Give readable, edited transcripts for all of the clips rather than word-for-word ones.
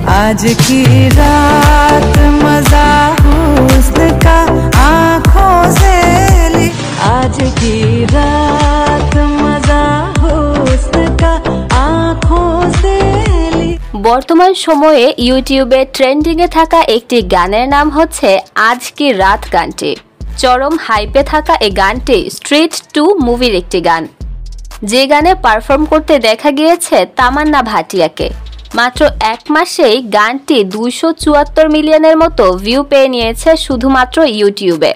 आज की रात मजा हुस्न का आँखों से ली, आज की रात मजा हुस्न का आँखों से ली। বর্তমান সময়ে ইউটিউবে ট্রেন্ডিং এ থাকা একটি গানের নাম হচ্ছে আজ কি রাত গানটি। চরম হাইপে থাকা এই গানটি স্ট্রিট 2 মুভির একটি গান, যে গানে পারফর্ম করতে দেখা গিয়েছে তামান্না ভাটিয়াকে। মাত্র এক মাসেই গানটি 274 মিলিয়নের মতো ভিউ পেয়ে নিয়েছে শুধুমাত্র ইউটিউবে।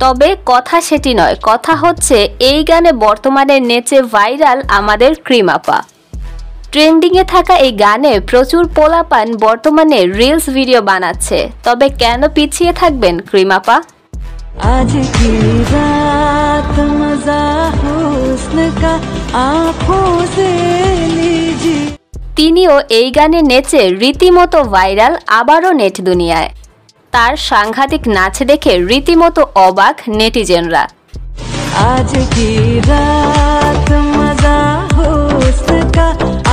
তবে কথা সেটি নয়, কথা হচ্ছে এই গানে বর্তমানে নেচে ভাইরাল আমাদের ক্রিম আপা। ট্রেন্ডিং এ থাকা এই গানে প্রচুর পোলাপান বর্তমানে রিলস ভিডিও বানাচ্ছে। তবে কেন পিছিয়ে থাকবেন ক্রিম আপা? आज की रात मजा हुस्न का आँखों से लीजिए। তিনিও এই গানে নেচে রীতিমতো ভাইরাল আবারও নেট দুনিয়ায়। তার সাংঘাতিক নাচ দেখে রীতিমতো অবাক নেটিজেনরা। आज की रात मजा हुस्न का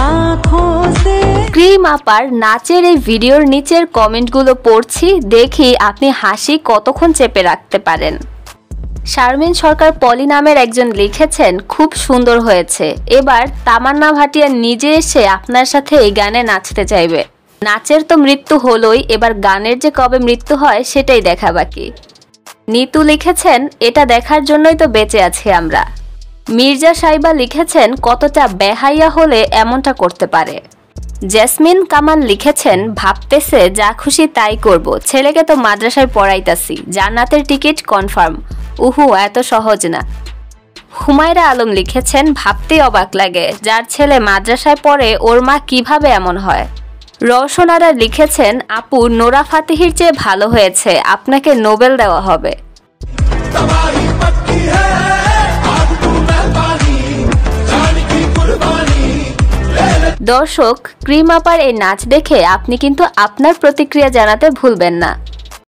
आँखों से। ক্রিম আপার নাচের এই ভিডিওর নিচের কমেন্টগুলো পড়ছি, দেখি আপনি হাসি কতক্ষণ চেপে রাখতে পারেন। শারমিন সরকার পলি নামের একজন লিখেছেন, খুব সুন্দর হয়েছে, এবার তামান্না ভাটিয়া নিজে এসে আপনার সাথে এই গানে নাচতে চাইবে। নাচের তো মৃত্যু হলোই, এবার গানের যে কবে মৃত্যু হয় সেটাই দেখা বাকি। নিতু লিখেছেন, এটা দেখার জন্যই তো বেঁচে আছি আমরা। মির্জা সাইবা লিখেছেন, কতটা বেহাইয়া হলে এমনটা করতে পারে। জেসমিন কামাল লিখেছেন, ভাবতেছে যা খুশি তাই করব, ছেলেকে তো মাদ্রাসায় পড়াইতাছি, জান্নাতের টিকিট কনফার্ম। উহু, এত সহজ না। হুমায়রা আলম লিখেছেন, ভাবতেই অবাক লাগে, যার ছেলে মাদ্রাসায় পড়ে ওর মা কিভাবে এমন হয়। রওশনারা লিখেছেন, আপু নোরা ফাতেহির চেয়ে ভালো হয়েছে, আপনাকে নোবেল দেওয়া হবে। দর্শক, ক্রিম আপার এই নাচ দেখে আপনি কিন্তু আপনার প্রতিক্রিয়া জানাতে ভুলবেন না।